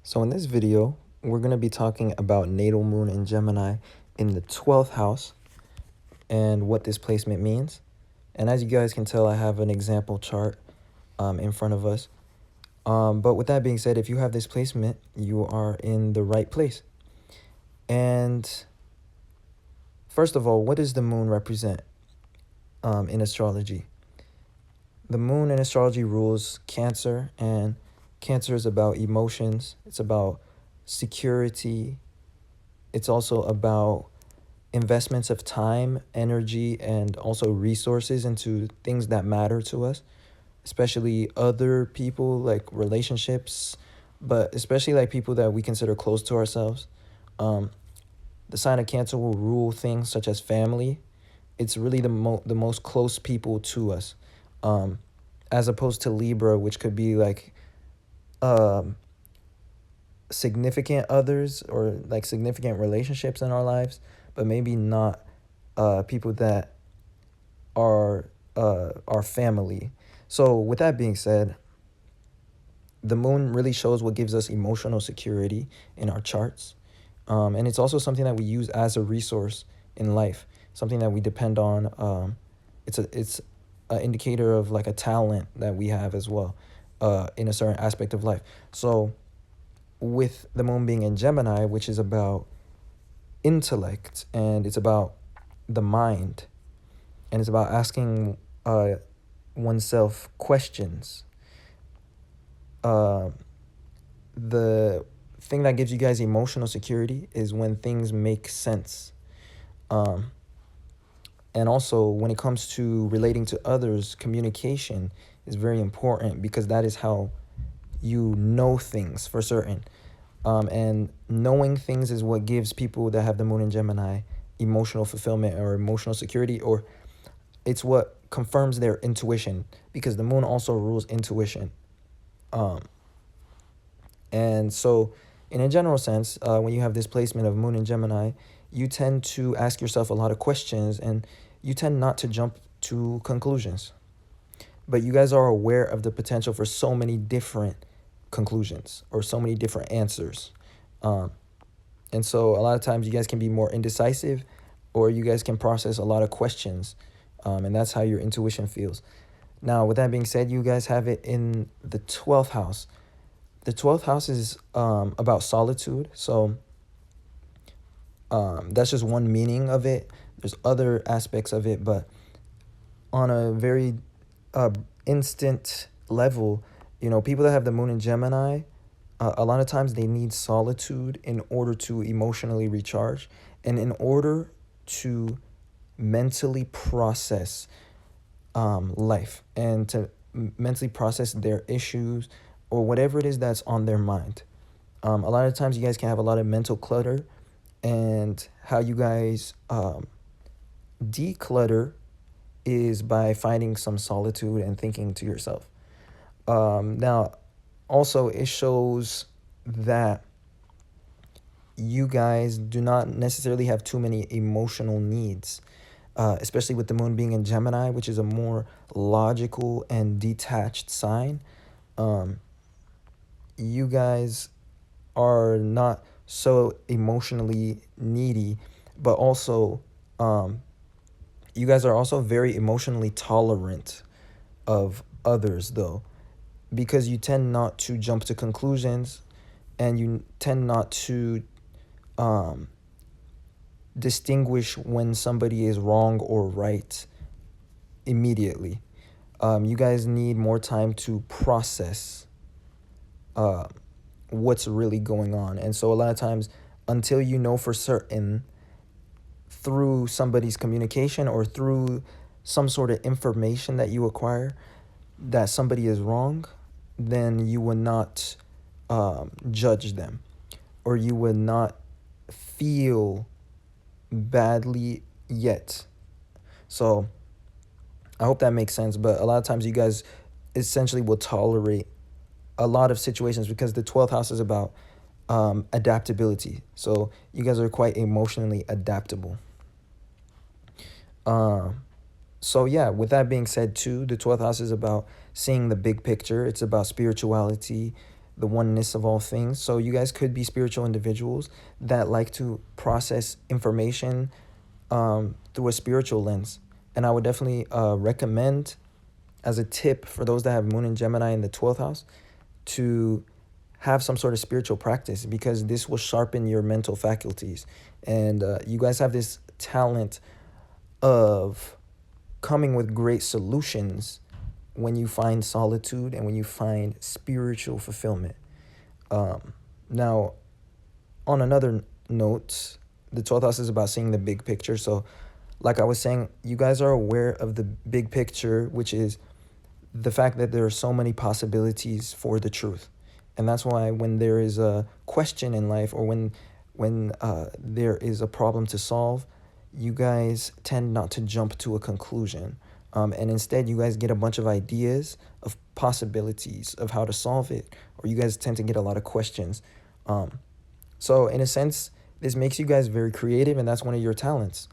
So in this video, we're going to be talking about natal moon in Gemini in the 12th house and what this placement means. And as you guys can tell, I have an example chart in front of us. But with that being said, if you have this placement, you are in the right place. And first of all, what does the moon represent in astrology? The moon in astrology rules Cancer, and Cancer is about emotions. It's about security. It's also about investments of time, energy, and also resources into things that matter to us, especially other people, like relationships, but especially like people that we consider close to ourselves. The sign of Cancer will rule things such as family. It's really the most close people to us, as opposed to Libra, which could be like um, significant others or like significant relationships in our lives, but maybe not people that are our family. So with that being said, the moon really shows what gives us emotional security in our charts. And it's also something that we use as a resource in life, something that we depend on. It's an indicator of like a talent that we have as well in a certain aspect of life. So with the moon being in Gemini, which is about intellect and it's about the mind and it's about asking oneself questions. The thing that gives you guys emotional security is when things make sense. And also, when it comes to relating to others, communication is very important because that is how you know things for certain. And knowing things is what gives people that have the moon in Gemini emotional fulfillment or emotional security, or it's what confirms their intuition because the moon also rules intuition. And so, in a general sense, when you have this placement of moon in Gemini, you tend to ask yourself a lot of questions and you tend not to jump to conclusions. But you guys are aware of the potential for so many different conclusions or so many different answers. And so, a lot of times, you guys can be more indecisive or you guys can process a lot of questions. And that's how your intuition feels. Now, with that being said, you guys have it in the 12th house. The 12th house is about solitude. So that's just one meaning of it. There's other aspects of it, but on a very instant level, people that have the moon in Gemini, a lot of times they need solitude in order to emotionally recharge and in order to mentally process life and to mentally process their issues or whatever it is that's on their mind. A lot of times you guys can have a lot of mental clutter, and how you guys declutter is by finding some solitude and thinking to yourself. Now, also, it shows that you guys do not necessarily have too many emotional needs, especially with the moon being in Gemini, which is a more logical and detached sign. You guys are not so emotionally needy, but also you guys are also very emotionally tolerant of others, though, because you tend not to jump to conclusions and you tend not to distinguish when somebody is wrong or right immediately. You guys need more time to process what's really going on. And so a lot of times, until you know for certain through somebody's communication or through some sort of information that you acquire that somebody is wrong, then you would not judge them or you would not feel badly yet. So I hope that makes sense. But a lot of times you guys essentially will tolerate a lot of situations because the 12th house is about adaptability. So you guys are quite emotionally adaptable. So yeah, with that being said too, the 12th house is about seeing the big picture. It's about spirituality, the oneness of all things. So you guys could be spiritual individuals that like to process information through a spiritual lens. And I would definitely recommend, as a tip for those that have Moon and Gemini in the 12th house, to have some sort of spiritual practice, because this will sharpen your mental faculties. And you guys have this talent of coming with great solutions when you find solitude and when you find spiritual fulfillment. Now, on another note, the 12th house is about seeing the big picture. So, like I was saying, you guys are aware of the big picture, which is the fact that there are so many possibilities for the truth. And that's why when there is a question in life, or when there is a problem to solve, you guys tend not to jump to a conclusion. And instead, you guys get a bunch of ideas of possibilities of how to solve it, or you guys tend to get a lot of questions. So in a sense, this makes you guys very creative, and that's one of your talents.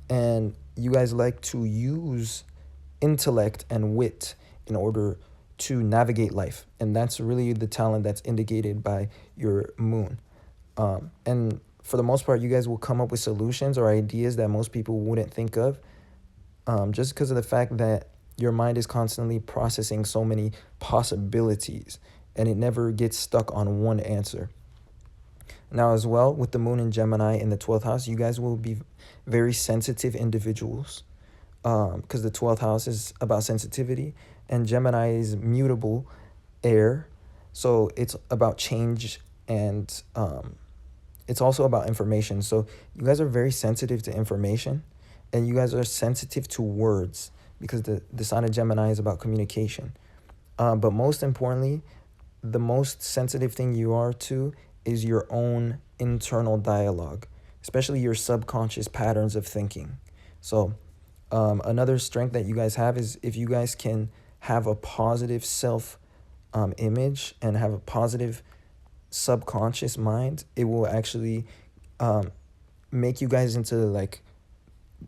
And you guys like to use intellect and wit in order to navigate life. And that's really the talent that's indicated by your moon. And for the most part, you guys will come up with solutions or ideas that most people wouldn't think of, just because of the fact that your mind is constantly processing so many possibilities, and it never gets stuck on one answer. Now, as well, with the moon in Gemini in the 12th house, you guys will be very sensitive individuals, because the 12th house is about sensitivity, and Gemini is mutable air. So it's about change, and it's also about information. So you guys are very sensitive to information, and you guys are sensitive to words, because the sign of Gemini is about communication. But most importantly, the most sensitive thing you are to is your own internal dialogue, especially your subconscious patterns of thinking. So another strength that you guys have is if you guys can have a positive self image and have a positive subconscious mind, it will actually make you guys into like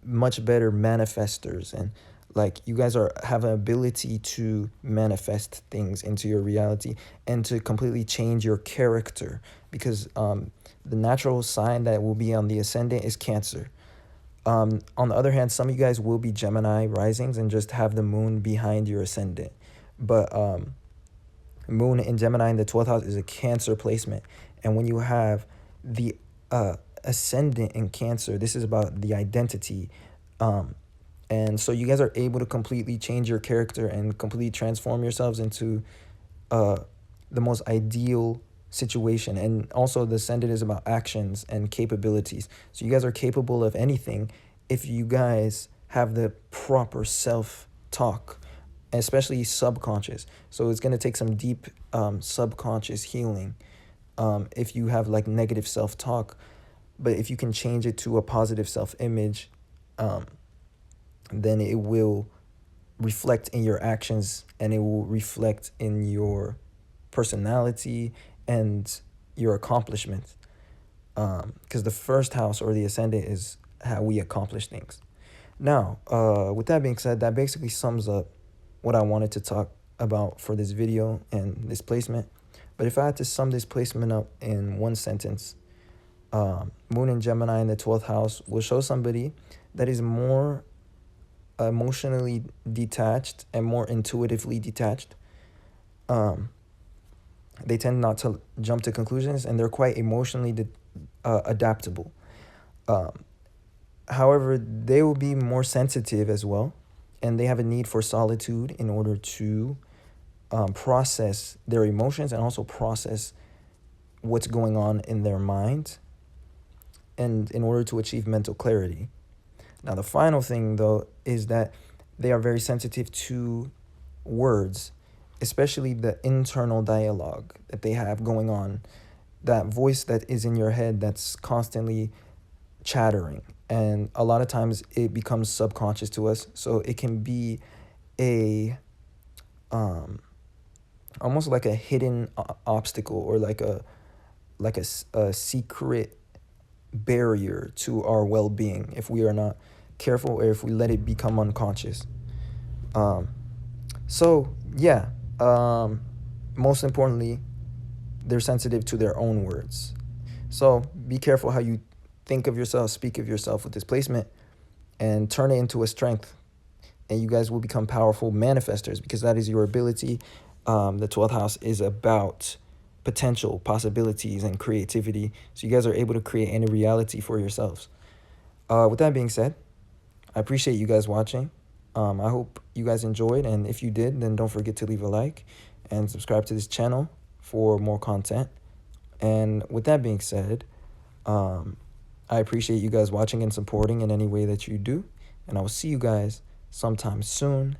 much better manifestors, and like you guys have an ability to manifest things into your reality and to completely change your character, because the natural sign that will be on the ascendant is Cancer. On the other hand, some of you guys will be Gemini risings and just have the moon behind your ascendant, but moon in Gemini in the 12th house is a Cancer placement. And when you have the ascendant in Cancer, this is about the identity. And so you guys are able to completely change your character and completely transform yourselves into the most ideal situation. And also the ascendant is about actions and capabilities. So you guys are capable of anything if you guys have the proper self-talk, especially subconscious. So it's going to take some deep subconscious healing if you have like negative self-talk. But if you can change it to a positive self-image, then it will reflect in your actions, and it will reflect in your personality and your accomplishments. Because the first house, or the ascendant, is how we accomplish things. Now, with that being said, that basically sums up what I wanted to talk about for this video and this placement. But if I had to sum this placement up in one sentence, Moon in Gemini in the 12th house will show somebody that is more emotionally detached and more intuitively detached. They tend not to jump to conclusions, and they're quite emotionally adaptable. However, they will be more sensitive as well, and they have a need for solitude in order to process their emotions and also process what's going on in their mind, and in order to achieve mental clarity. Now, the final thing, though, is that they are very sensitive to words, especially the internal dialogue that they have going on, that voice that is in your head that's constantly chattering. And a lot of times it becomes subconscious to us. So it can be a almost like a hidden obstacle, or like a secret barrier to our well-being if we are not careful, or if we let it become unconscious. So yeah, most importantly, they're sensitive to their own words. So be careful how you think of yourself, speak of yourself with this placement, and turn it into a strength. And you guys will become powerful manifestors because that is your ability. The 12th house is about potential, possibilities, and creativity. So you guys are able to create any reality for yourselves. With that being said, I appreciate you guys watching. I hope you guys enjoyed. And if you did, then don't forget to leave a like and subscribe to this channel for more content. And with that being said, I appreciate you guys watching and supporting in any way that you do. And I will see you guys sometime soon.